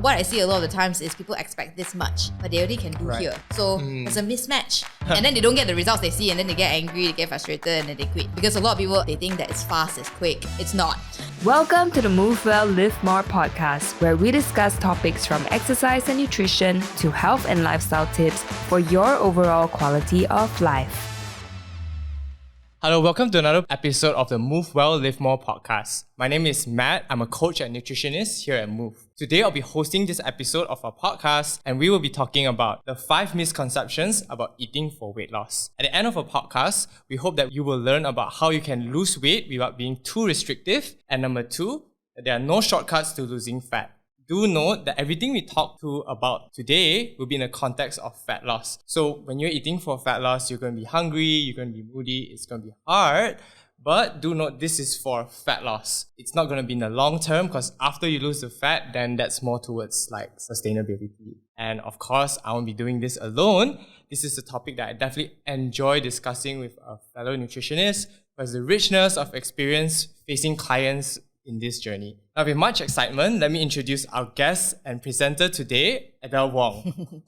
what I see a lot of the times is people expect this much, but they only can do here. So there's a mismatch. And then they don't get the results they see, and then they get angry, they get frustrated, and then they quit. Because a lot of people, they think that it's fast, it's quick. It's not. Welcome to the Move Well, Live More podcast, where we discuss topics from exercise and nutrition to health and lifestyle tips for your overall quality of life. Hello, welcome to another episode of the Move Well, Live More podcast. My name is Matt. I'm a coach and nutritionist here at Move. Today, I'll be hosting this episode of our podcast, and we will be talking about the 5 misconceptions about eating for weight loss. At the end of our podcast, we hope that you will learn about how you can lose weight without being too restrictive. And number 2, that there are no shortcuts to losing fat. Do note that everything we talk about today will be in the context of fat loss. So when you're eating for fat loss, you're going to be hungry, you're going to be moody, it's going to be hard. But do note this is for fat loss. It's not going to be in the long term, because after you lose the fat, then that's more towards like sustainability. And of course, I won't be doing this alone. This is a topic that I definitely enjoy discussing with a fellow nutritionist, because the richness of experience facing clients in this journey. Now, with much excitement, let me introduce our guest and presenter today, Adele Wong.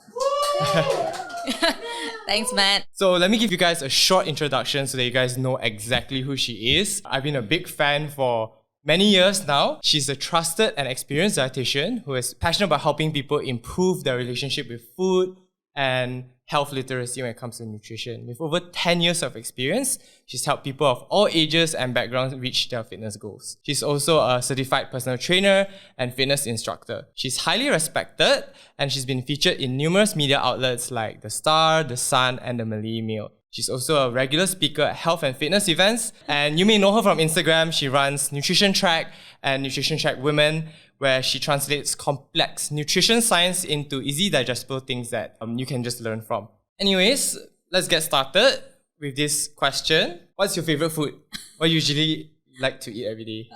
Thanks, Matt. So let me give you guys a short introduction so that you guys know exactly who she is. I've been a big fan for many years now. She's a trusted and experienced dietitian who is passionate about helping people improve their relationship with food and health literacy when it comes to nutrition. With over 10 years of experience, she's helped people of all ages and backgrounds reach their fitness goals. She's also a certified personal trainer and fitness instructor. She's highly respected, and she's been featured in numerous media outlets like The Star, The Sun, and The Malay Mail. She's also a regular speaker at health and fitness events, and you may know her from Instagram. She runs Nutrition Track and Nutrition Track Women, where she translates complex nutrition science into easy digestible things that you can just learn from. Anyways, let's get started with this question. What's your favorite food? What you usually like to eat every day?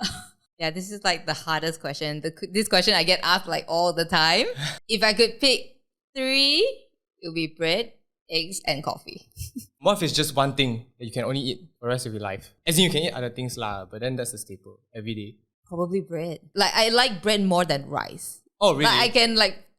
Yeah, this is like the hardest question. This question I get asked like all the time. If I could pick 3, it would be bread, eggs, and coffee. What if it's just one thing that you can only eat for the rest of your life? As in, you can eat other things lah, but then that's a staple every day. Probably bread. Like, I like bread more than rice. Oh, really? Like, I can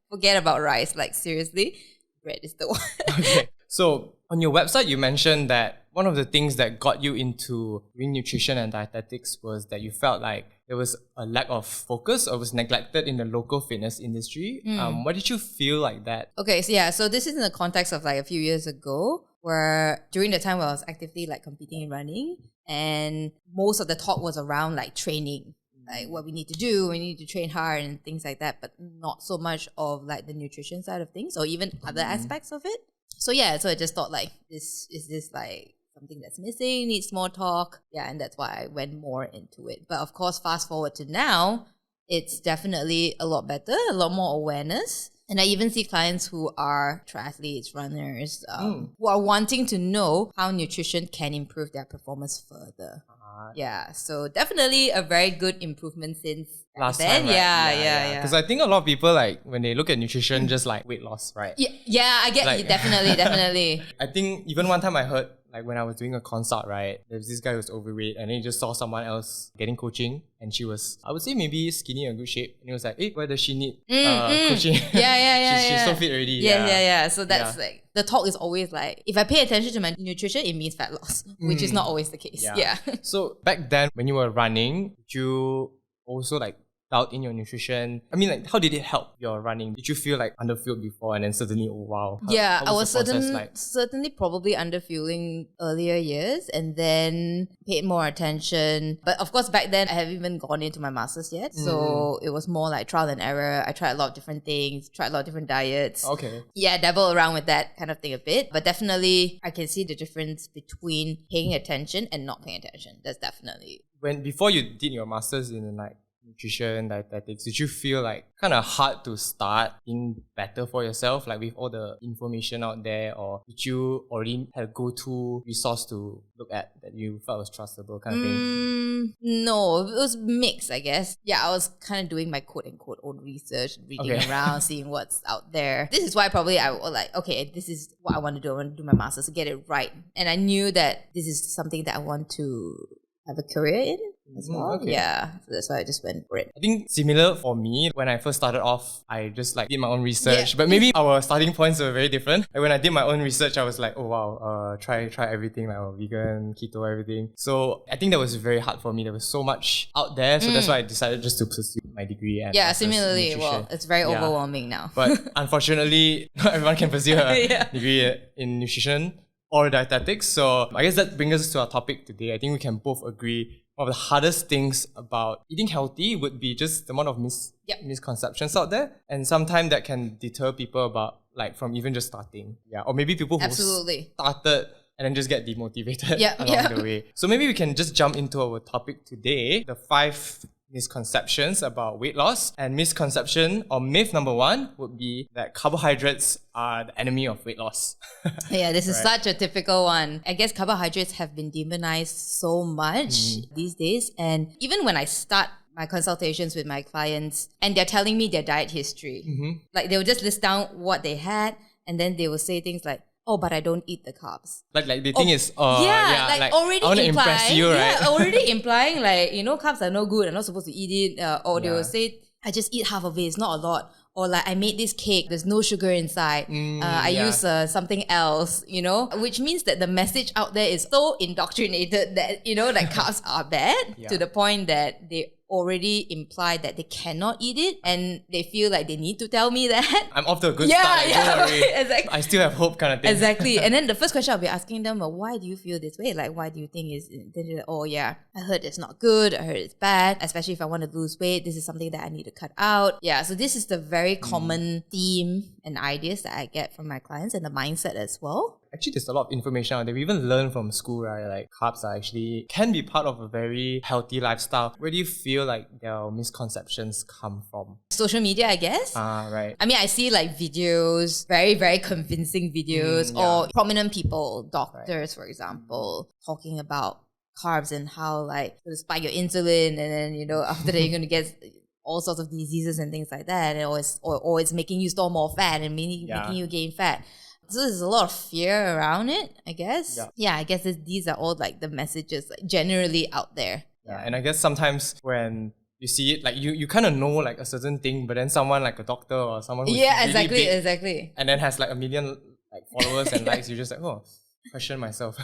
forget about rice. Like, seriously, bread is the one. Okay. So on your website, you mentioned that one of the things that got you into doing nutrition and dietetics was that you felt like there was a lack of focus or was neglected in the local fitness industry. Why did you feel like that? Okay, so this is in the context of like a few years ago, where during the time where I was actively like competing in running, and most of the talk was around like training. Like what we need to do, we need to train hard and things like that, but not so much of like the nutrition side of things or even other aspects of it. So I just thought like, this like something that's missing, needs more talk. Yeah, and that's why I went more into it. But of course, fast forward to now, it's definitely a lot better, a lot more awareness. And I even see clients who are triathletes, runners, who are wanting to know how nutrition can improve their performance further. Yeah, so definitely a very good improvement since last then. time, right? Yeah. Because I think a lot of people, like, when they look at nutrition, just like weight loss, right? Yeah, I get Like- definitely. I think even one time I heard, like when I was doing a consult, right, there was this guy who was overweight, and then he just saw someone else getting coaching, and she was, I would say maybe skinny and good shape, and he was like, hey, why does she need coaching? Yeah. She's so fit already. Yeah. So that's like, the talk is always like, if I pay attention to my nutrition, it means fat loss, which is not always the case. Yeah. So back then, when you were running, did you also like doubt in your nutrition? I mean, like, how did it help your running? Did you feel like underfueled before, and then suddenly, oh wow? I was the process like? certainly probably underfueling earlier years, and then paid more attention. But of course, back then I haven't even gone into my masters yet, so it was more like trial and error. I tried a lot of different things, tried a lot of different diets. Okay. Yeah, dabble around with that kind of thing a bit, but definitely I can see the difference between paying attention and not paying attention. That's definitely. Before you did your masters in like nutrition, dietetics, did you feel like kind of hard to start being better for yourself, like with all the information out there, or did you already have a go-to resource to look at that you felt was trustable kind of thing? No, it was mixed, I guess. Yeah, I was kind of doing my quote-unquote own research, reading around, seeing what's out there. This is why probably I was like, okay, this is what I want to do. I want to do my master's to get it right. And I knew that this is something that I want to have a career in. as well. Okay. Yeah, so that's why I just went for it. I think similar for me, when I first started off, I just like did my own research. Yeah. But maybe our starting points were very different. Like when I did my own research, I was like, oh wow, try everything, like vegan, keto, everything. So I think that was very hard for me. There was so much out there. So that's why I decided just to pursue my degree. And Yeah, masters in similarly, nutrition. well, it's very overwhelming now. But unfortunately, not everyone can pursue a Yeah. degree in nutrition or dietetics. So I guess that brings us to our topic today. I think we can both agree one of the hardest things about eating healthy would be just the amount of misconceptions out there. And sometimes that can deter people about from even just starting. Yeah. Or maybe people who Absolutely. started and then just get demotivated Yeah, along the way. So maybe we can just jump into our topic today, the 5 misconceptions about weight loss. And misconception or myth number 1 would be that carbohydrates are the enemy of weight loss. Yeah, this is such a typical one. I guess carbohydrates have been demonized so much these days. And even when I start my consultations with my clients and they're telling me their diet history, like they'll just list down what they had and then they will say things like, oh, but I don't eat the carbs. Like the thing is, like already I want to impress you, right? Yeah, already implying like, carbs are no good, I'm not supposed to eat it. Or they will say, I just eat half of it, it's not a lot. Or like, I made this cake, there's no sugar inside. I use something else, which means that the message out there is so indoctrinated that, that carbs are bad to the point that they already imply that they cannot eat it and they feel like they need to tell me that. I'm off to a good start. Don't worry. Exactly. I still have hope kind of thing. Exactly. And then the first question I'll be asking them, well, why do you feel this way? Like, why do you think it's... Then they're like, oh yeah, I heard it's not good. I heard it's bad. Especially if I want to lose weight. This is something that I need to cut out. Yeah, so this is the very common theme and ideas that I get from my clients and the mindset as well. Actually, there's a lot of information out there. We even learn from school, right? Like carbs are actually can be part of a very healthy lifestyle. Where do you feel like their misconceptions come from? Social media, I guess. Right. I mean, I see like videos, very, very convincing videos, or prominent people, doctors, for example, talking about carbs and how like to spike your insulin, and then after that you're gonna get all sorts of diseases and things like that, and or it's making you store more fat and making you gain fat. So there's a lot of fear around it, I guess. Yeah, I guess these are all like the messages like generally out there. Yeah, and I guess sometimes when you see it, like you kind of know like a certain thing, but then someone like a doctor or someone who's really big, exactly, and then has like 1 million like followers and likes, you're just like, oh, question myself.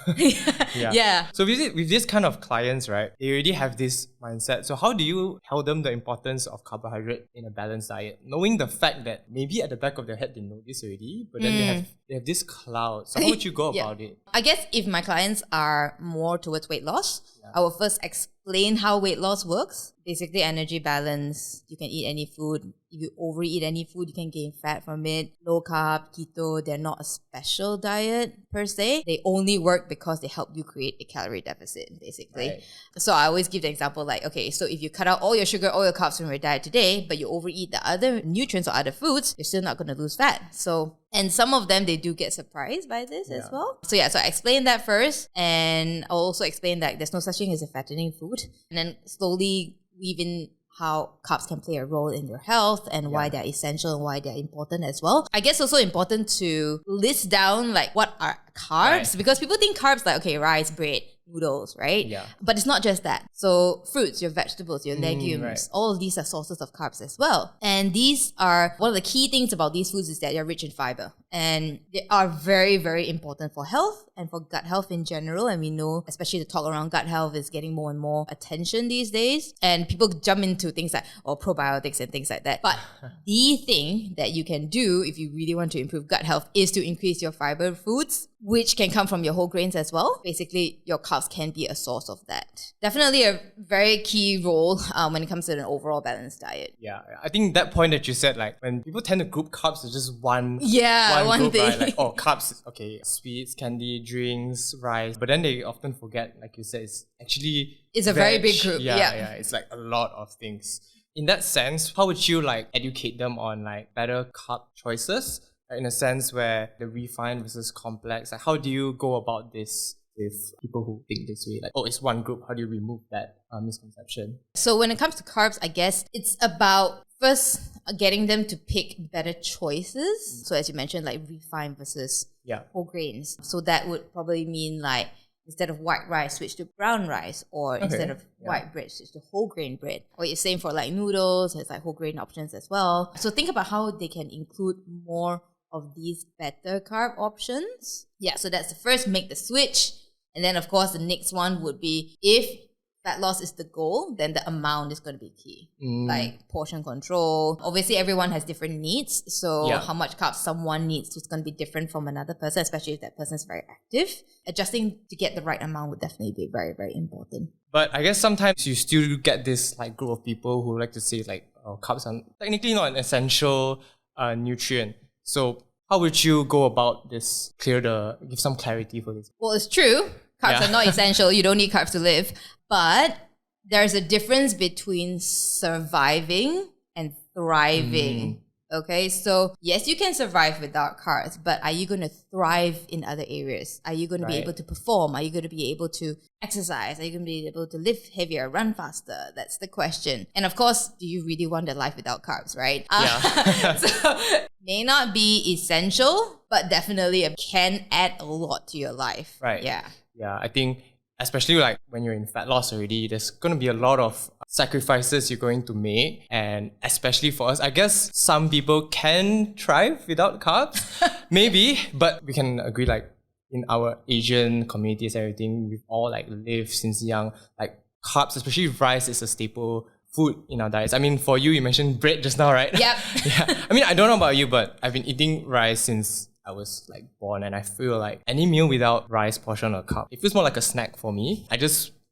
Yeah. So with this kind of clients, right, they already have this mindset. So how do you tell them the importance of carbohydrate in a balanced diet, knowing the fact that maybe at the back of their head they know this already, but then they have this cloud. So how would you go about it? I guess if my clients are more towards weight loss, I will first explain how weight loss works. Basically, energy balance. You can eat any food. If you overeat any food, you can gain fat from it. Low carb, keto, they're not a special diet per se. They only work because they help you create a calorie deficit, basically. Right. So I always give the example like, okay, so if you cut out all your sugar, all your carbs from your diet today, but you overeat the other nutrients or other foods, you're still not going to lose fat. So, and some of them, they do get surprised by this as well. So so I explain that first, and I'll also explain that there's no such thing as a fattening food. And then slowly weave in how carbs can play a role in your health and why they're essential and why they're important as well. I guess also important to list down like what are carbs, because people think carbs like, okay, rice, bread, noodles, right? Yeah. But it's not just that. So fruits, your vegetables, your legumes, all of these are sources of carbs as well. And these are, one of the key things about these foods is that they're rich in fiber. And they are very, very important for health and for gut health in general. And we know, especially the talk around gut health is getting more and more attention these days. And people jump into things like, probiotics and things like that. But the thing that you can do if you really want to improve gut health is to increase your fiber foods, which can come from your whole grains as well. Basically, your carbs can be a source of that. Definitely a very key role when it comes to an overall balanced diet. Yeah, I think that point that you said, like when people tend to group carbs as just one group, thing. right? Like, carbs, okay, sweets, candy, drinks, rice. But then they often forget, like you said, it's a very big group. Yeah, it's like a lot of things. In that sense, how would you like educate them on like better carb choices? In a sense where the refined versus complex, like how do you go about this with people who think this way? Like, it's one group, how do you remove that misconception? So when it comes to carbs, I guess it's about first getting them to pick better choices. So as you mentioned, like refined versus whole grains. So that would probably mean like, instead of white rice, switch to brown rice, or instead of white bread, switch to whole grain bread. Or it's same for like noodles, it's like whole grain options as well. So think about how they can include more of these better carb options. Yeah, so that's the first, make the switch. And then of course the next one would be, if fat loss is the goal, then the amount is going to be key. Like portion control. Obviously, everyone has different needs. So how much carbs someone needs is going to be different from another person, especially if that person is very active. Adjusting to get the right amount would definitely be very, very important. But I guess sometimes you still get this like group of people who like to say like, oh, carbs are technically not an essential nutrient. So how would you go about this? Give some clarity for this. Well, it's true. Carbs are not essential. You don't need carbs to live. But there's a difference between surviving and thriving. Okay, so yes, you can survive without carbs, but are you going to thrive in other areas? Are you going to be able to perform? Are you going to be able to exercise? Are you going to be able to lift heavier, run faster? That's the question. And of course, do you really want a life without carbs, right? So may not be essential, but definitely can add a lot to your life. Right. Yeah. Yeah, I think especially like when you're in fat loss already, there's going to be a lot of sacrifices you're going to make. And especially for us, I guess some people can thrive without carbs. Maybe, but we can agree like in our Asian communities, everything, we've all like lived since young. Like carbs, especially rice, is a staple food in our diets. I mean, for you mentioned bread just now, right? Yep. Yeah. I mean, I don't know about you, but I've been eating rice since I was like born, and I feel like any meal without rice, portion, or carb, it feels more like a snack for me.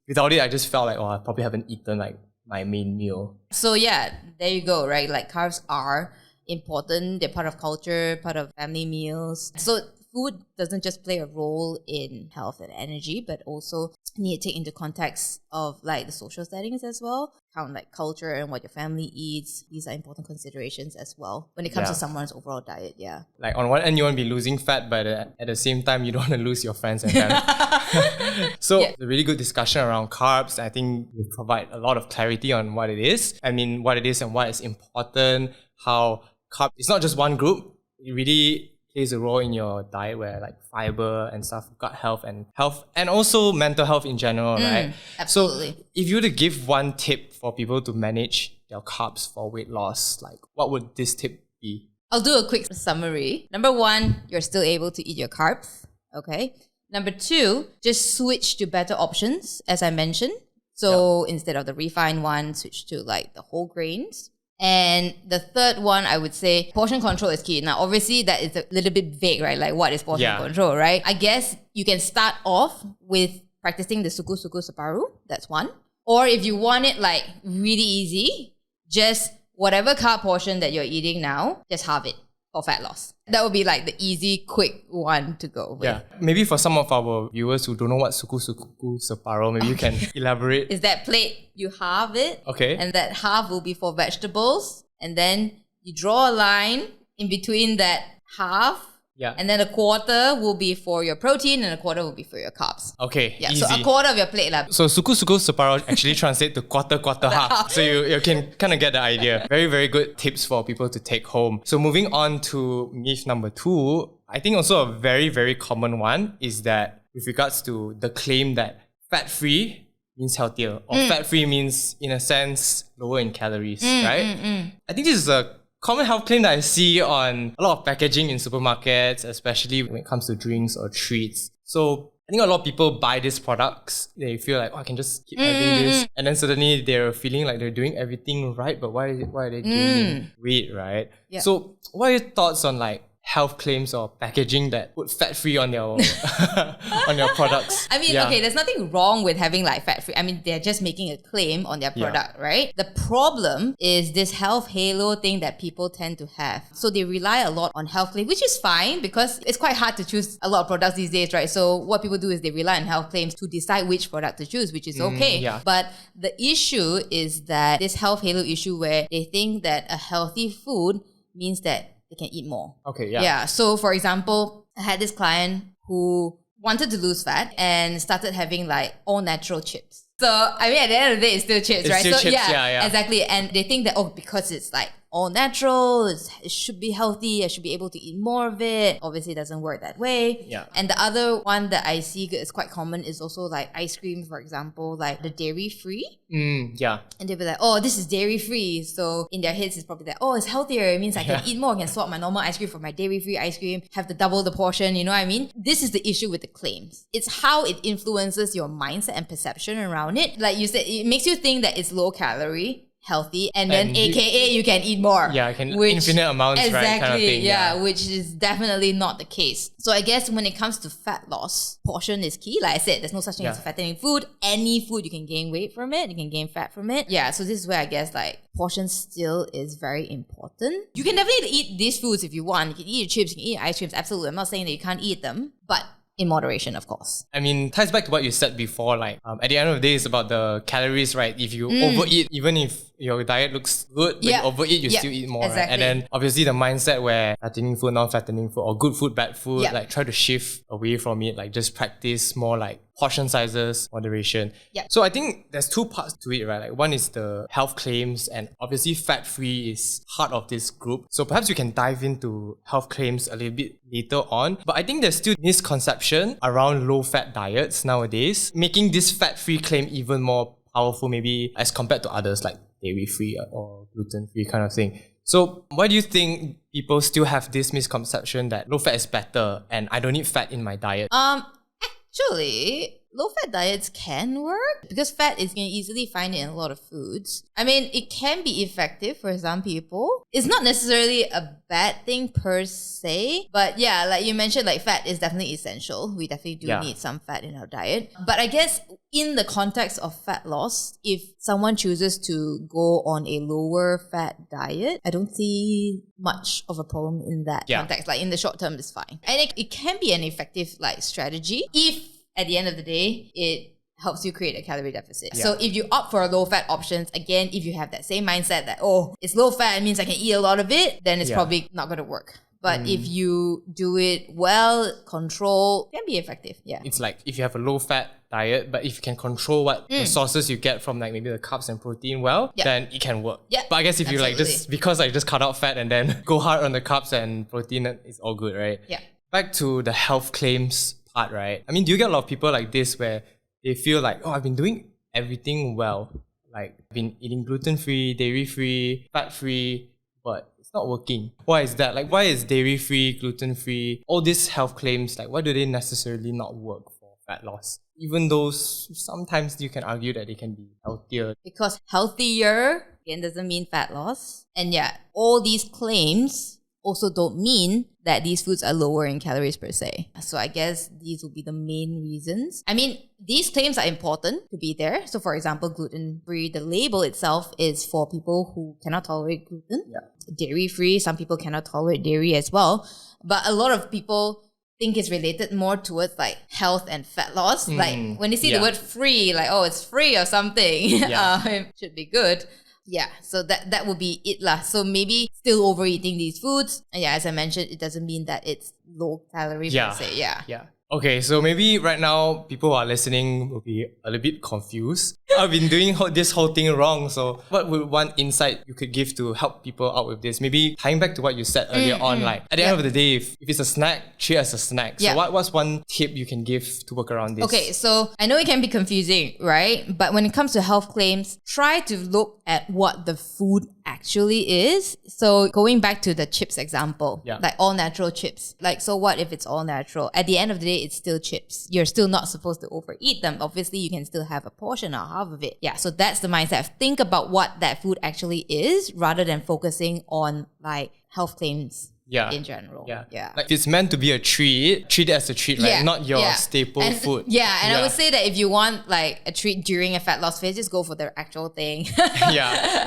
Without it, I just felt like, oh, I probably haven't eaten like my main meal. So yeah, there you go, right? Like carbs are important. They're part of culture, part of family meals. So food doesn't just play a role in health and energy, but also need to take into context of like the social settings as well. Count like culture and what your family eats. These are important considerations as well when it comes to someone's overall diet. Yeah. Like on one end, you want to be losing fat, but at the same time, you don't want to lose your friends and family. So a really good discussion around carbs. I think we provide a lot of clarity on what it is. I mean, what it is and what is important. How carb, it's not just one group. It really plays a role in your diet where like fiber and stuff, gut health and also mental health in general, right? Absolutely. So if you were to give one tip for people to manage their carbs for weight loss, like what would this tip be? I'll do a quick summary. Number one, you're still able to eat your carbs, okay? Number two, just switch to better options, as I mentioned. So instead of the refined one, switch to like the whole grains. And the third one, I would say portion control is key. Now, obviously, that is a little bit vague, right? Like, what is portion control, right? I guess you can start off with practicing the suku-suku separuh. That's one. Or if you want it like really easy, just whatever carb portion that you're eating now, just halve it for fat loss. That would be like the easy, quick one to go with. Yeah. Maybe for some of our viewers who don't know what suku-suku separuh, maybe you can elaborate. Is that plate, you halve it. Okay. And that half will be for vegetables. And then you draw a line in between that half. Yeah. And then a quarter will be for your protein and a quarter will be for your carbs. Okay. Yeah. Easy. So a quarter of your plate. So suku-suku separuh actually translates to quarter half. So you can kind of get the idea. Very, very good tips for people to take home. So moving on to myth number 2, I think also a very, very common one is that with regards to the claim that fat-free means healthier or fat-free means, in a sense, lower in calories, right? I think this is a common health claim that I see on a lot of packaging in supermarkets, especially when it comes to drinks or treats. So I think a lot of people buy these products. They feel like, oh, I can just keep having this. And then suddenly they're feeling like they're doing everything right, but why are they gaining weight, right? Yeah. So what are your thoughts on like health claims or packaging that put fat-free on their on your products? I mean, okay, there's nothing wrong with having like fat-free. I mean, they're just making a claim on their product, right? The problem is this health halo thing that people tend to have. So they rely a lot on health claims, which is fine because it's quite hard to choose a lot of products these days, right? So what people do is they rely on health claims to decide which product to choose, which is okay. But the issue is that this health halo issue where they think that a healthy food means that they can eat more. Okay, Yeah. So for example, I had this client who wanted to lose fat and started having like all natural chips. So I mean, at the end of the day, it's still chips, right? Still so chips, yeah. exactly. And they think that, oh, because it's like all natural, it should be healthy, I should be able to eat more of it. Obviously, it doesn't work that way. Yeah. And the other one that I see is quite common is also like ice cream, for example, like the dairy-free. Yeah. And they'll be like, oh, this is dairy-free. So in their heads, it's probably like, oh, it's healthier. It means I can eat more. I can swap my normal ice cream for my dairy-free ice cream, have the double the portion, you know what I mean? This is the issue with the claims. It's how it influences your mindset and perception around it. Like you said, it makes you think that it's low calorie, healthy, and then AKA you can eat more. Yeah, infinite amounts, exactly, right? Kind of thing. Yeah, which is definitely not the case. So I guess when it comes to fat loss, portion is key. Like I said, there's no such thing as fattening food. Any food, you can gain weight from it, you can gain fat from it. Yeah, so this is where I guess like portion still is very important. You can definitely eat these foods if you want. You can eat your chips, you can eat your ice creams, absolutely. I'm not saying that you can't eat them, but in moderation, of course. I mean, ties back to what you said before, like at the end of the day, it's about the calories, right? If you overeat, even if your diet looks good, when you overeat, you still eat more, right? And then obviously the mindset where fattening food, non-fattening food, or good food, bad food, like try to shift away from it, like just practice more like portion sizes, moderation. So I think there's two parts to it, right? Like one is the health claims, and obviously fat-free is part of this group. So perhaps we can dive into health claims a little bit later on. But I think there's still misconception around low-fat diets nowadays, making this fat-free claim even more powerful maybe as compared to others like dairy-free or gluten-free kind of thing. So why do you think people still have this misconception that low-fat is better and I don't need fat in my diet? Actually, low-fat diets can work because fat is you can easily find it in a lot of foods. I mean, it can be effective for some people. It's not necessarily a bad thing per se, but yeah, like you mentioned, like fat is definitely essential. We definitely do need some fat in our diet. But I guess in the context of fat loss, if someone chooses to go on a lower fat diet, I don't see much of a problem in that context. Like in the short term, it's fine. And it can be an effective like strategy if at the end of the day, it helps you create a calorie deficit. So if you opt for low fat options, again, if you have that same mindset that, oh, it's low fat, it means I can eat a lot of it, then it's probably not going to work. But if you do it well, control, it can be effective. Yeah. It's like if you have a low fat diet, but if you can control what the sources you get from like maybe the carbs and protein then it can work. But I guess if you like just cut out fat and then go hard on the carbs and protein, it's all good, right? Yeah. Back to the health claims part, right? I mean, do you get a lot of people like this where they feel like, oh, I've been doing everything well. Like, I've been eating gluten-free, dairy-free, fat-free, but it's not working. Why is that? Like, why is dairy-free, gluten-free, all these health claims, like, why do they necessarily not work for fat loss? Even though sometimes you can argue that they can be healthier. Because healthier, again, doesn't mean fat loss. And yeah, all these claims also don't mean that these foods are lower in calories per se. So I guess these will be the main reasons. I mean, these claims are important to be there. So for example, gluten-free, the label itself is for people who cannot tolerate gluten. Dairy-free, some people cannot tolerate dairy as well. But a lot of people think it's related more towards like health and fat loss. Like when they see the word free, like, oh, it's free or something. It should be good. Yeah, so that would be it lah. So maybe still overeating these foods. And yeah, as I mentioned, it doesn't mean that it's low calorie per se. Yeah. Okay, so maybe right now people who are listening will be a little bit confused. I've been doing this whole thing wrong. So what would one insight you could give to help people out with this? Maybe tying back to what you said earlier on, like at the end of the day, if it's a snack, treat it as a snack. So what's one tip you can give to work around this? Okay, so I know it can be confusing, right? But when it comes to health claims, try to look at what the food actually is. So going back to the chips example, like all natural chips. Like, so what if it's all natural? At the end of the day, it's still chips. You're still not supposed to overeat them. Obviously, you can still have a portion or half of it. Yeah, so that's the mindset. Think about what that food actually is rather than focusing on like health claims in general. Like if it's meant to be a treat, treat it as a treat, right? Not your staple food. I would say that if you want like a treat during a fat loss phase, just go for the actual thing.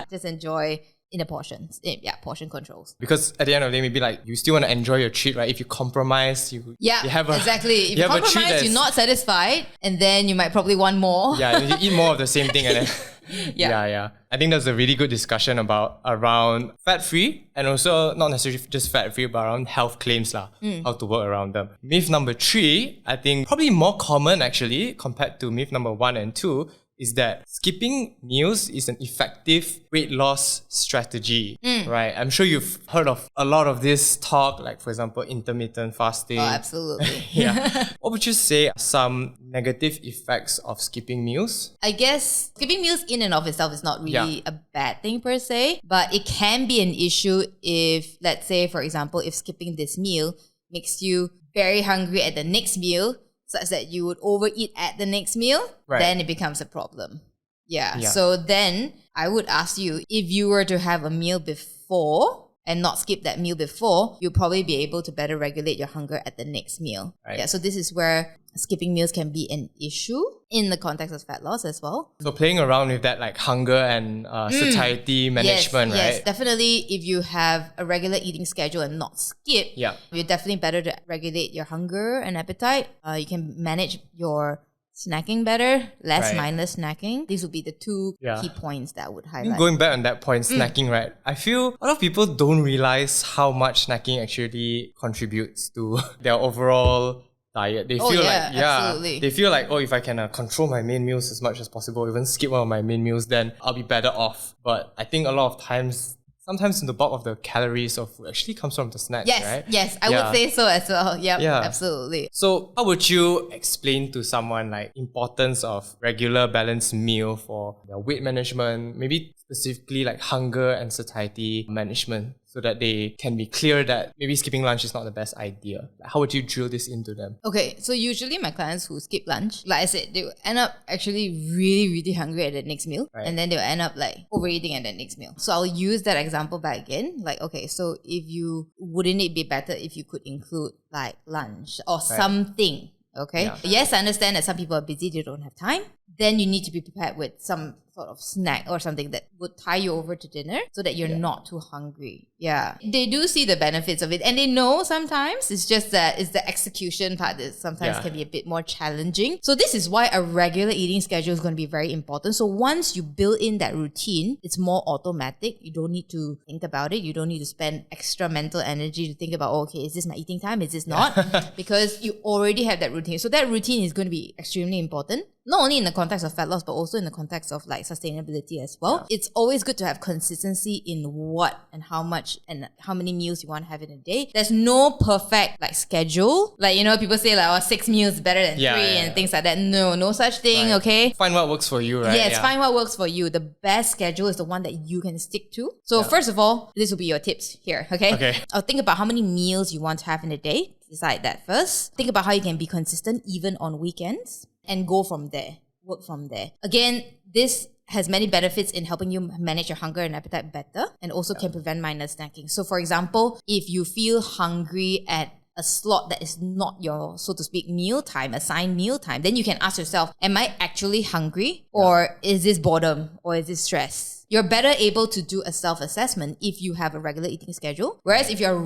Just enjoy in the portions. Portion controls. Because at the end of the day, maybe like you still want to enjoy your treat, right? If you compromise, you have exactly. If you compromise, you're not satisfied, and then you might probably want more. You eat more of the same thing, and then I think that's a really good discussion around fat-free, and also not necessarily just fat-free, but around health claims how to work around them. Myth number 3, I think probably more common actually compared to myth number 1 and 2, is that skipping meals is an effective weight loss strategy, right? I'm sure you've heard of a lot of this talk, like for example, intermittent fasting. Oh, absolutely. Yeah. What would you say are some negative effects of skipping meals? I guess skipping meals in and of itself is not really a bad thing per se, but it can be an issue if, let's say, for example, if skipping this meal makes you very hungry at the next meal, such that you would overeat at the next meal, then it becomes a problem. Yeah. So then I would ask you, if you were to have a meal before and not skip that meal before, you'll probably be able to better regulate your hunger at the next meal. Right. Yeah. So this is where skipping meals can be an issue in the context of fat loss as well. So playing around with that like hunger and satiety management, right? Yes, definitely. If you have a regular eating schedule and not skip, you're definitely better to regulate your hunger and appetite. You can manage your snacking better, less mindless snacking. These would be the two key points that I would highlight. Going back on that point, snacking, right? I feel a lot of people don't realize how much snacking actually contributes to their overall diet. They feel absolutely. They feel like, oh, if I can control my main meals as much as possible, even skip one of my main meals, then I'll be better off. But I think a lot of times, sometimes the bulk of the calories of food actually comes from the snacks, right? Yes, I would say so as well. Yep, absolutely. So how would you explain to someone like importance of regular balanced meal for their weight management, maybe specifically like hunger and satiety management, so that they can be clear that maybe skipping lunch is not the best idea? Like, how would you drill this into them? Okay, so usually my clients who skip lunch, like I said, they will end up actually really, really hungry at the next meal. And then they'll end up like overeating at the next meal. So I'll use that example back again. Like, okay, so wouldn't it be better if you could include like lunch or something? Okay. Yes, I understand that some people are busy, they don't have time. Then you need to be prepared with some sort of snack or something that would tie you over to dinner so that you're not too hungry. Yeah. They do see the benefits of it and they know sometimes. It's just that it's the execution part that sometimes can be a bit more challenging. So this is why a regular eating schedule is going to be very important. So once you build in that routine, it's more automatic. You don't need to think about it. You don't need to spend extra mental energy to think about, okay, is this my eating time? Is this not? Because you already have that routine. So that routine is going to be extremely important. Not only in the context of fat loss, but also in the context of like sustainability as well. It's always good to have consistency in what and how much and how many meals you want to have in a day. There's no perfect like schedule. Like, you know, people say like, 6 meals better than 3 and things like that. No such thing, okay? Find what works for you, right? Yes, find what works for you. The best schedule is the one that you can stick to. So first of all, this will be your tips here, okay? I'll think about how many meals you want to have in a day. Decide that first. Think about how you can be consistent even on weekends. And go from there. Work from there. Again, this has many benefits in helping you manage your hunger and appetite better and also can prevent mindless snacking. So for example, if you feel hungry at a slot that is not your, so to speak, meal time, assigned meal time, then you can ask yourself, am I actually hungry? Or is this boredom? Or is this stress? You're better able to do a self-assessment if you have a regular eating schedule. Whereas if you're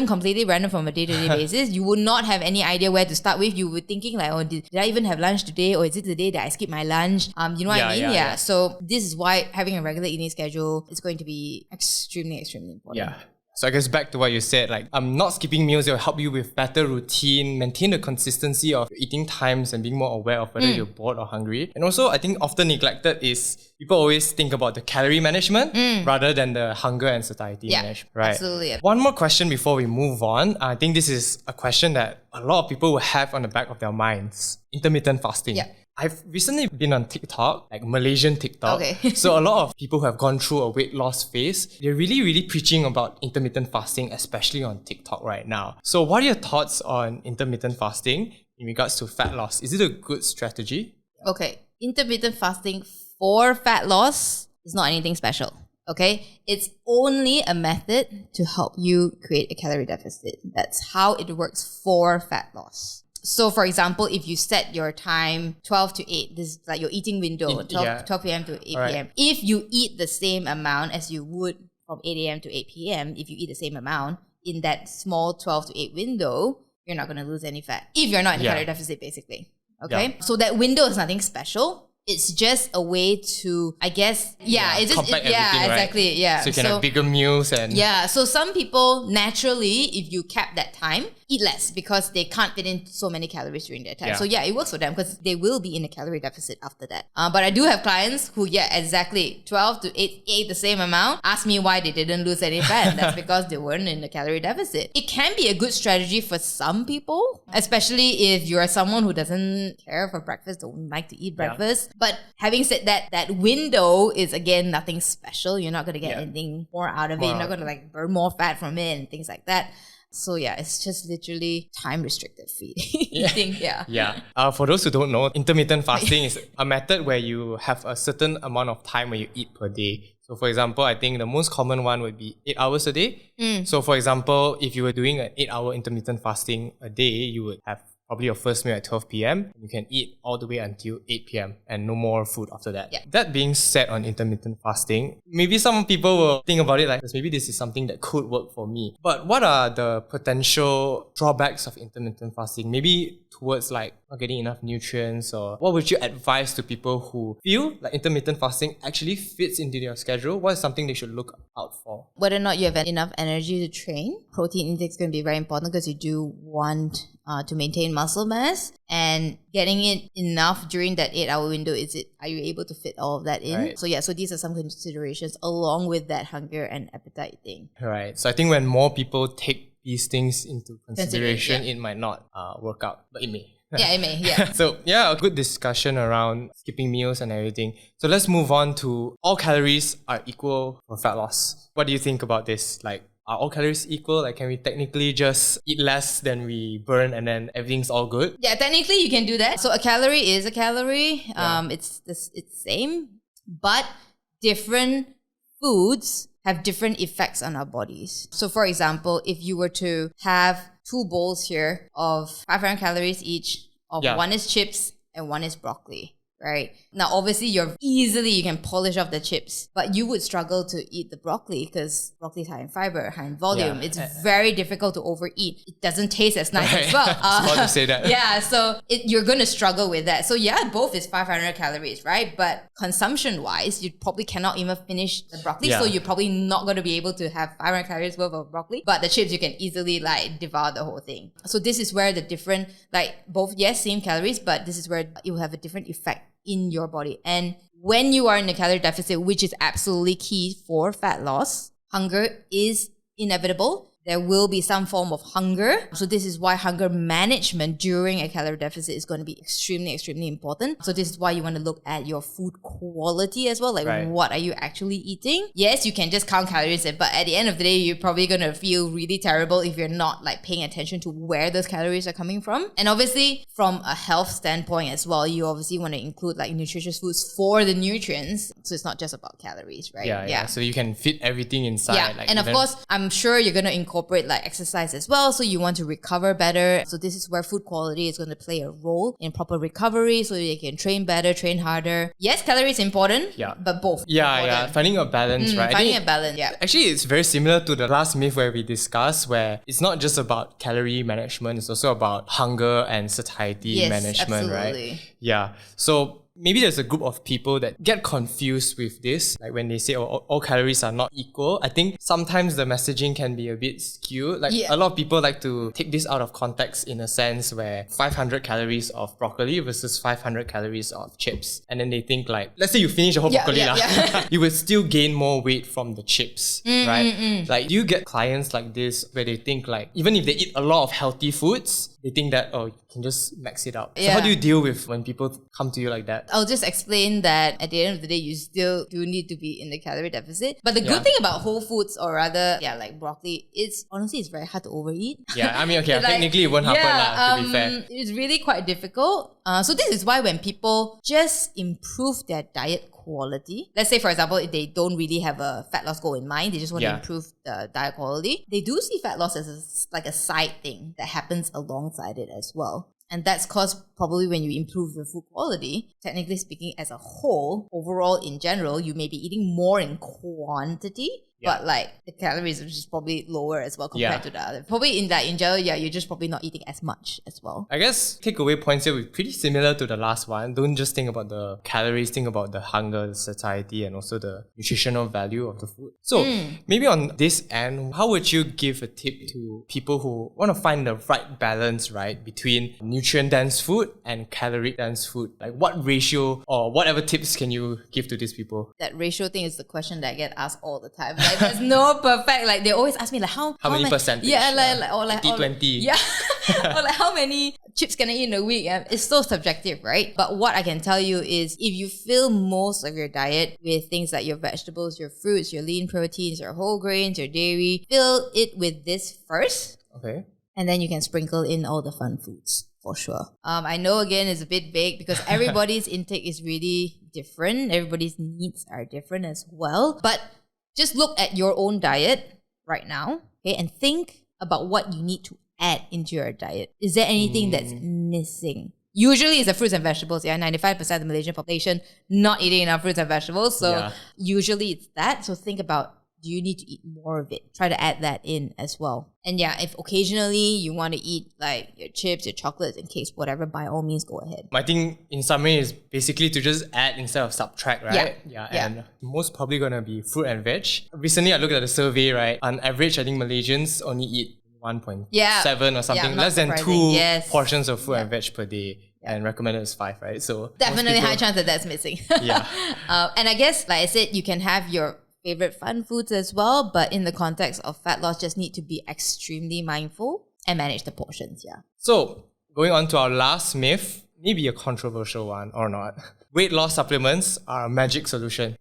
completely random from a day-to-day basis, you would not have any idea where to start with. You would thinking like, oh, did I even have lunch today? Or is it the day that I skipped my lunch? You know what I mean? Yeah. So this is why having a regular eating schedule is going to be extremely, extremely important. Yeah. So I guess back to what you said, like not skipping meals, it will help you with better routine, maintain the consistency of eating times and being more aware of whether you're bored or hungry. And also, I think often neglected is people always think about the calorie management rather than the hunger and satiety management. Right. Absolutely. One more question before we move on. I think this is a question that a lot of people will have on the back of their minds. Intermittent fasting. Yeah. I've recently been on TikTok, like Malaysian TikTok. Okay. So a lot of people who have gone through a weight loss phase, they're really, really preaching about intermittent fasting, especially on TikTok right now. So what are your thoughts on intermittent fasting in regards to fat loss? Is it a good strategy? Okay. Intermittent fasting for fat loss is not anything special. Okay. It's only a method to help you create a calorie deficit. That's how it works for fat loss. So for example, if you set your time 12 to 8, this is like your eating window, 12 p.m. to 8 p.m. If you eat the same amount as you would from 8 a.m. to 8 p.m., if you eat the same amount in that small 12 to 8 window, you're not going to lose any fat. If you're not in a calorie deficit, basically. Okay? So that window is nothing special. It's just a way to, I guess, it's just, compact everything, right? exactly, yeah. So you can have bigger meals and... Yeah, so some people, naturally, if you cap that time, eat less because they can't fit in so many calories during that time. Yeah. So it works for them because they will be in a calorie deficit after that. But I do have clients who, exactly, 12 to 8 ate the same amount, ask me why they didn't lose any fat. That's because they weren't in a calorie deficit. It can be a good strategy for some people, especially if you're someone who doesn't care for breakfast, don't like to eat breakfast. But having said that, that window is, again, nothing special. You're not going to get anything more out of it. You're not going to like burn more fat from it and things like that. So it's just literally time restricted eating. For those who don't know, intermittent fasting is a method where you have a certain amount of time where you eat per day. So for example, I think the most common one would be 8 hours a day. So for example, if you were doing an 8-hour intermittent fasting a day, you would have probably your first meal at 12 p.m. You can eat all the way until 8 p.m. and no more food after that. Yeah. That being said, on intermittent fasting, maybe some people will think about it like, maybe this is something that could work for me. But what are the potential drawbacks of intermittent fasting? Maybe towards like not getting enough nutrients, or what would you advise to people who feel like intermittent fasting actually fits into their schedule? What is something they should look out for? Whether or not you have enough energy to train, protein intake is going to be very important because you do want to maintain muscle mass, and getting it enough during that 8-hour window. Are you able to fit all of that in? Right. So these are some considerations along with that hunger and appetite thing. Right. So I think when more people take these things into consideration, it might not work out, but it may. It may. Yeah. So a good discussion around skipping meals and everything. So let's move on to all calories are equal for fat loss. What do you think about this? Like, are all calories equal? Like, can we technically just eat less than we burn and then everything's all good? Yeah, technically you can do that. So a calorie is a calorie. It's same, but different foods have different effects on our bodies. So for example, if you were to have 2 bowls here of 500 calories each, one is chips and one is broccoli, right? Now, obviously, you can polish off the chips, but you would struggle to eat the broccoli because broccoli is high in fiber, high in volume. It's very difficult to overeat. It doesn't taste as nice as well. Smart to say that. So you're going to struggle with that. So both is 500 calories, right? But consumption-wise, you probably cannot even finish the broccoli. So you're probably not going to be able to have 500 calories worth of broccoli. But the chips, you can easily like devour the whole thing. So this is where the different, like both, same calories, but this is where it will have a different effect in your body. And when you are in a calorie deficit, which is absolutely key for fat loss, hunger is inevitable. There will be some form of hunger. So this is why hunger management during a calorie deficit is going to be extremely, extremely important. So this is why you want to look at your food quality as well. Like, what are you actually eating? Yes, you can just count calories, but at the end of the day, you're probably going to feel really terrible if you're not like paying attention to where those calories are coming from. And obviously, from a health standpoint as well, you obviously want to include like nutritious foods for the nutrients. So it's not just about calories, right? Yeah. So you can fit everything inside. Yeah, and of course, I'm sure you're going to incorporate like exercise as well. So you want to recover better. So this is where food quality is going to play a role in proper recovery so you can train better, train harder. Yes, calories important, but both. Yeah. Finding a balance, right? Finding a balance, Actually, it's very similar to the last myth where we discussed, where it's not just about calorie management, it's also about hunger and satiety management, absolutely. Right? Yeah. So maybe there's a group of people that get confused with this, like when they say all calories are not equal. I think sometimes the messaging can be a bit skewed. Like a lot of people like to take this out of context in a sense where 500 calories of broccoli versus 500 calories of chips. And then they think like, let's say you finish the whole broccoli, you will still gain more weight from the chips, right? Like, do you get clients like this where they think like, even if they eat a lot of healthy foods, they think that, you can just max it out. So how do you deal with when people come to you like that? I'll just explain that at the end of the day, you still do need to be in the calorie deficit. But the good thing about whole foods, or rather, like broccoli, it's very hard to overeat. Yeah, I mean, technically it won't happen, to be fair. It's really quite difficult. So this is why when people just improve their diet quality, let's say for example, if they don't really have a fat loss goal in mind, they just want to improve the diet quality, they do see fat loss as like a side thing that happens alongside it as well. And that's caused probably when you improve your food quality, technically speaking, as a whole, overall in general, you may be eating more in quantity, but like the calories are just probably lower as well compared to the other. Probably in general, you're just probably not eating as much as well. I guess takeaway points here were pretty similar to the last one. Don't just think about the calories, think about the hunger, the satiety, and also the nutritional value of the food. So maybe on this end, how would you give a tip to people who want to find the right balance, right, between nutrient-dense food and calorie-dense food? Like what ratio or whatever tips can you give to these people? That ratio thing is the question that I get asked all the time. Like there's no perfect, like they always ask me like how many percentage? Yeah, like 80-20. Yeah. Or like how many chips can I eat in a week? It's so subjective, right? But what I can tell you is if you fill most of your diet with things like your vegetables, your fruits, your lean proteins, your whole grains, your dairy, fill it with this first. Okay. And then you can sprinkle in all the fun foods for sure. I know again it's a bit vague because everybody's intake is really different. Everybody's needs are different as well. But just look at your own diet right now, okay, and think about what you need to add into your diet. Is there anything that's missing? Usually it's the fruits and vegetables. 95% of the Malaysian population not eating enough fruits and vegetables. So usually it's that. So think about, do you need to eat more of it? Try to add that in as well. And if occasionally you want to eat like your chips, your chocolates and cakes, whatever, by all means, go ahead. I think in summary is basically to just add instead of subtract, right? And most probably gonna be fruit and veg. Recently I looked at the survey, right? On average, I think Malaysians only eat 1.7 or something, less than 2 portions of fruit and veg per day. And recommended is 5, right? So definitely high chance that that's missing. And I guess, like I said, you can have your favorite fun foods as well, but in the context of fat loss, just need to be extremely mindful and manage the portions. So going on to our last myth, maybe a controversial one or not. Weight loss supplements are a magic solution.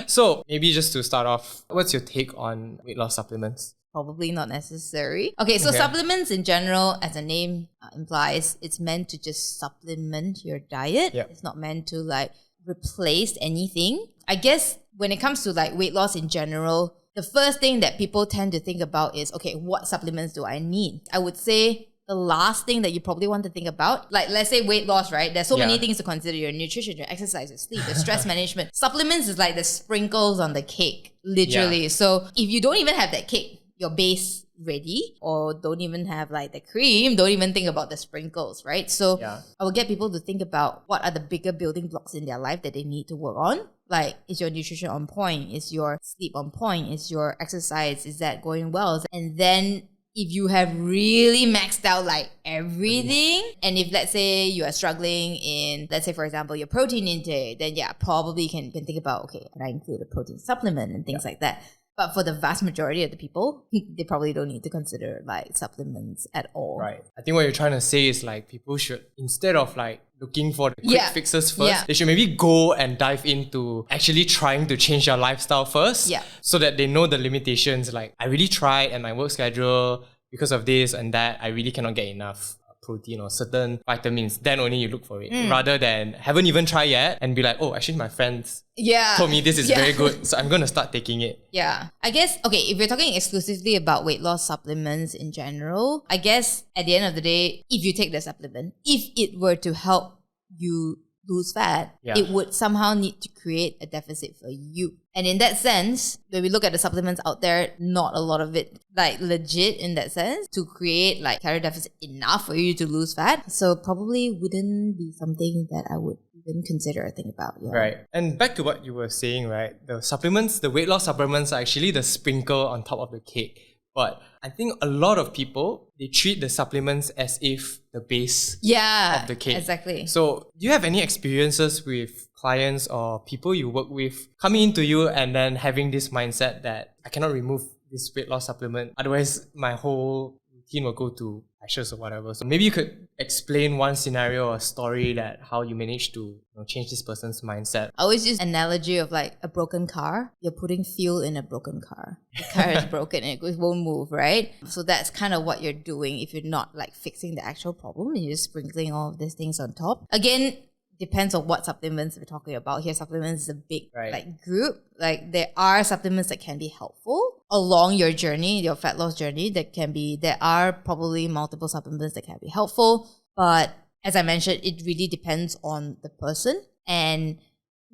So maybe just to start off, what's your take on weight loss supplements? Probably not necessary. Okay, so supplements in general, as the name implies, it's meant to just supplement your diet. It's not meant to like replace anything. I guess when it comes to like weight loss in general, the first thing that people tend to think about is, okay, what supplements do I need? I would say the last thing that you probably want to think about, like let's say weight loss, right? There's so many things to consider: your nutrition, your exercise, your sleep, your stress management. Supplements is like the sprinkles on the cake, literally. So if you don't even have that cake, your base ready, or don't even have like the cream, don't even think about the sprinkles, right? So I will get people to think about what are the bigger building blocks in their life that they need to work on. Like, is your nutrition on point? Is your sleep on point? Is your exercise, is that going well? And then if you have really maxed out like everything, and if let's say you are struggling in, let's say for example, your protein intake, then probably can think about, okay, can I include a protein supplement and things like that. But for the vast majority of the people, they probably don't need to consider like supplements at all. Right. I think what you're trying to say is like people should, instead of like looking for the quick fixes first, they should maybe go and dive into actually trying to change their lifestyle first, so that they know the limitations. Like, I really tried and my work schedule, because of this and that, I really cannot get enough protein or certain vitamins. Then only you look for it, rather than haven't even tried yet and be like, oh, actually my friends told me this is very good, so I'm going to start taking it. I guess, okay, if we're talking exclusively about weight loss supplements in general, I guess at the end of the day, if you take the supplement, if it were to help you lose fat, it would somehow need to create a deficit for you. And in that sense, when we look at the supplements out there, not a lot of it like legit in that sense to create like calorie deficit enough for you to lose fat. So probably wouldn't be something that I would even consider or think about. Right. And back to what you were saying, right? The supplements, the weight loss supplements are actually the sprinkle on top of the cake. But I think a lot of people, they treat the supplements as if the base of the cake. Exactly. So do you have any experiences with clients or people you work with coming into you and then having this mindset that I cannot remove this weight loss supplement, otherwise my whole routine will go to ashes or whatever? So maybe you could explain one scenario or story that how you managed to change this person's mindset. I always use analogy of like a broken car. You're putting fuel in a broken car. The car is broken and it won't move, right? So that's kind of what you're doing if you're not like fixing the actual problem and you're just sprinkling all of these things on top. Again, depends on what supplements we're talking about here. Supplements is a big like group. Like there are supplements that can be helpful along your journey, your fat loss journey. There are probably multiple supplements that can be helpful. But as I mentioned, it really depends on the person and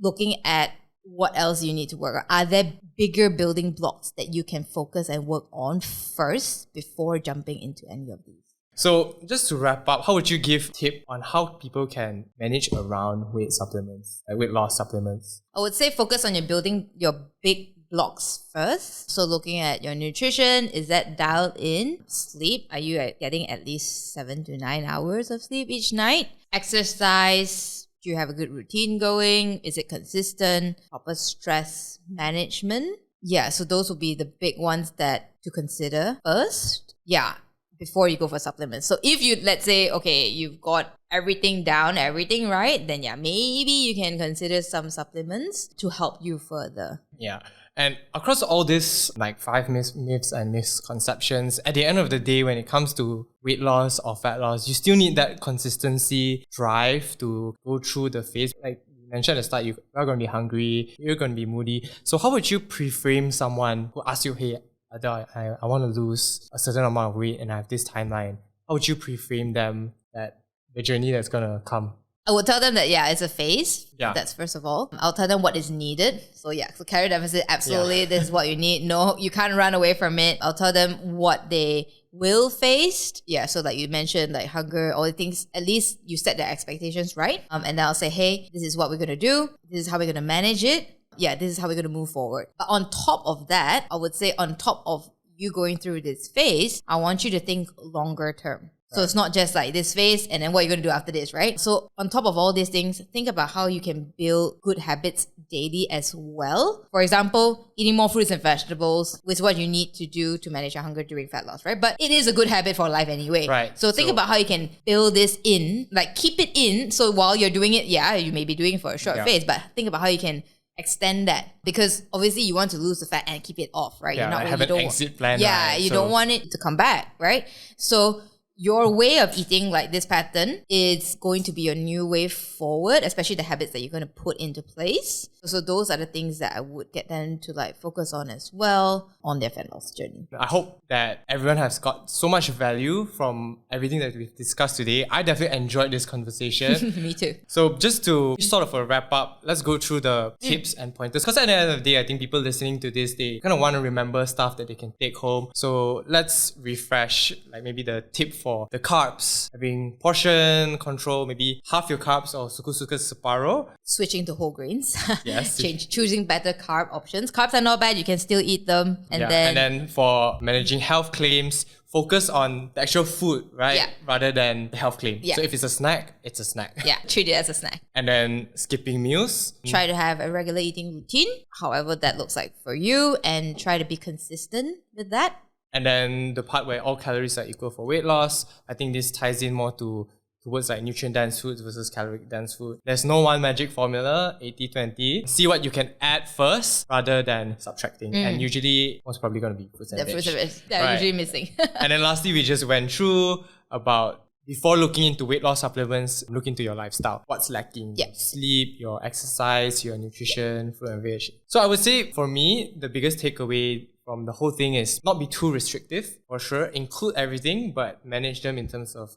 looking at what else you need to work on. Are there bigger building blocks that you can focus and work on first before jumping into any of these? So just to wrap up, how would you give tip on how people can manage around weight supplements, like weight loss supplements? I would say focus on your building your big blocks first. So looking at your nutrition, is that dialed in? Sleep, are you getting at least 7 to 9 hours of sleep each night? Exercise, do you have a good routine going? Is it consistent? Proper stress management? Yeah, so those will be the big ones that to consider first. Yeah, before you go for supplements. So if you, let's say, okay, you've got everything down, everything right, then yeah, maybe you can consider some supplements to help you further. Yeah. And across all this, like 5 myths and misconceptions, at the end of the day, when it comes to weight loss or fat loss, you still need that consistency, drive to go through the phase. Like you mentioned at the start, you're going to be hungry, you're going to be moody. So how would you pre-frame someone who asks you, hey, Adele, I want to lose a certain amount of weight and I have this timeline? How would you pre-frame them that the journey that's going to come? I would tell them that, yeah, it's a phase. Yeah. That's first of all. I'll tell them what is needed. So yeah, so calorie deficit, absolutely, this is what you need. No, you can't run away from it. I'll tell them what they will face. Yeah, so like you mentioned, like hunger, all the things, at least you set their expectations right. And then I'll say, hey, this is what we're going to do. This is how we're going to manage it. Yeah, this is how we're going to move forward. But on top of that, I would say on top of you going through this phase, I want you to think longer term. So it's not just like this phase and then what you're going to do after this, right? So on top of all these things, think about how you can build good habits daily as well. For example, eating more fruits and vegetables is what you need to do to manage your hunger during fat loss, right? But it is a good habit for life anyway. Right. So think about how you can build this in, like keep it in. So while you're doing it, yeah, you may be doing it for a short phase, but think about how you can extend that, because obviously you want to lose the fat and keep it off, right? Yeah, You're not have an exit plan. Yeah, right? you don't want it to come back, right? So your way of eating like this pattern is going to be your new way forward, especially the habits that you're going to put into place. So those are the things that I would get them to like focus on as well on their fat loss journey. I hope that everyone has got so much value from everything that we've discussed today. I definitely enjoyed this conversation. Me too. So just to sort of a wrap up, let's go through the tips and pointers. Because at the end of the day, I think people listening to this, they kind of want to remember stuff that they can take home. So let's refresh, like maybe the tip for the carbs, having portion control, maybe half your carbs or suku-suku separo. Switching to whole grains. Yes. Choosing better carb options. Carbs are not bad, you can still eat them. And then for managing health claims, focus on the actual food, right? Yeah. Rather than the health claim. Yeah. So if it's a snack, it's a snack. Yeah, treat it as a snack. And then skipping meals. Try to have a regular eating routine, however that looks like for you, and try to be consistent with that. And then the part where all calories are equal for weight loss, I think this ties in more towards like nutrient-dense foods versus caloric-dense food. There's no one magic formula, 80-20. See what you can add first rather than subtracting. And usually, most probably going to be fruits and veg. Fruits and veg. They're usually missing. And then lastly, we just went through about before looking into weight loss supplements, look into your lifestyle. What's lacking? Yep. Sleep, your exercise, your nutrition, fruit and veg. So I would say for me, the biggest takeaway from the whole thing is not be too restrictive, for sure. Include everything, but manage them in terms of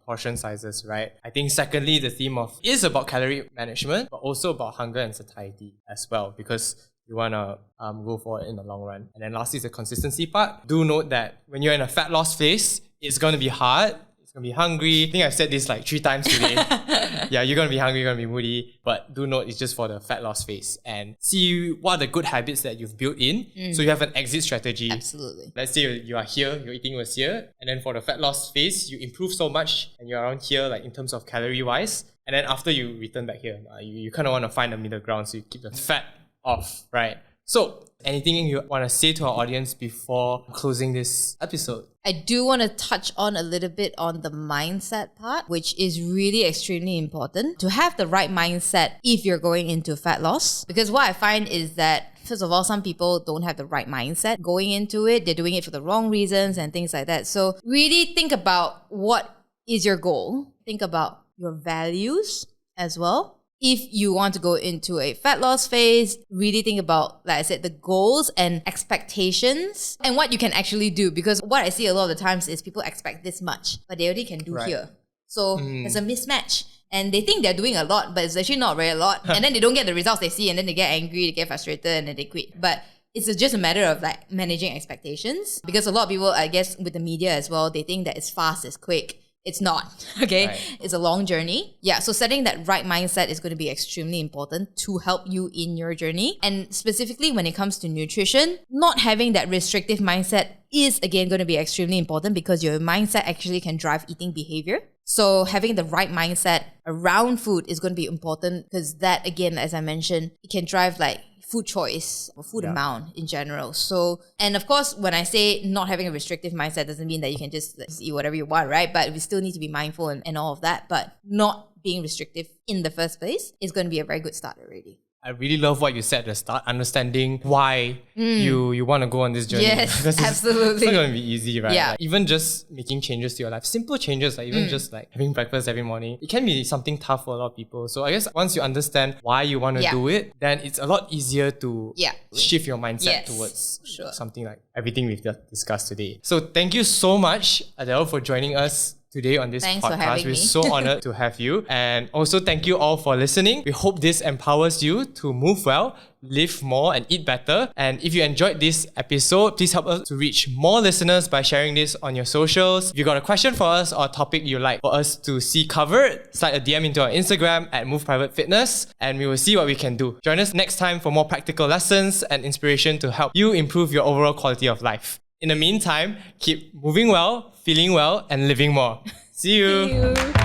portion sizes, right? I think secondly, the theme is about calorie management, but also about hunger and satiety as well, because you want to go for it in the long run. And then lastly is the consistency part. Do note that when you're in a fat loss phase, it's going to be hard. It's going to be hungry. I think I've said this like 3 times today. Yeah, you're going to be hungry, you're going to be moody. But do note it's just for the fat loss phase. And see what are the good habits that you've built in. So you have an exit strategy. Absolutely. Let's say you are here, your eating was here. And then for the fat loss phase, you improve so much and you're around here like in terms of calorie wise. And then after you return back here, you kind of want to find a middle ground so you keep the fat off, right? So anything you want to say to our audience before closing this episode? I do want to touch on a little bit on the mindset part, which is really extremely important to have the right mindset if you're going into fat loss. Because what I find is that, first of all, some people don't have the right mindset going into it. They're doing it for the wrong reasons and things like that. So really think about what is your goal. Think about your values as well. If you want to go into a fat loss phase, really think about, like I said, the goals and expectations and what you can actually do. Because what I see a lot of the times is people expect this much, but they only can do here. So there's a mismatch. And they think they're doing a lot, but it's actually not very a lot. And then they don't get the results they see, and then they get angry, they get frustrated, and then they quit. But it's just a matter of like managing expectations. Because a lot of people, I guess, with the media as well, they think that it's fast, it's quick. It's not, okay? Right. It's a long journey. Yeah, so setting that right mindset is going to be extremely important to help you in your journey. And specifically when it comes to nutrition, not having that restrictive mindset is again going to be extremely important because your mindset actually can drive eating behavior. So having the right mindset around food is going to be important because that, again, as I mentioned, it can drive like food choice or food amount in general. So, and of course, when I say not having a restrictive mindset doesn't mean that you can just eat whatever you want, right? But we still need to be mindful and all of that. But not being restrictive in the first place is going to be a very good start already. I really love what you said at the start, understanding why you want to go on this journey. Yes, because absolutely. It's not going to be easy, right? Yeah. Like, even just making changes to your life, simple changes, like even just like having breakfast every morning, it can be something tough for a lot of people. So I guess once you understand why you want to do it, then it's a lot easier to shift your mindset towards something like everything we've just discussed today. So thank you so much, Adele, for joining us today on this Thanks for podcast. having We're me. so honored to have you. And also thank you all for listening. We hope this empowers you to move well, live more, and eat better. And if you enjoyed this episode, please help us to reach more listeners by sharing this on your socials. If you got a question for us or a topic you'd like for us to see covered, slide a DM into our Instagram at Move Private Fitness, and we will see what we can do. Join us next time for more practical lessons and inspiration to help you improve your overall quality of life. In the meantime, keep moving well, feeling well, and living more. See you. See you.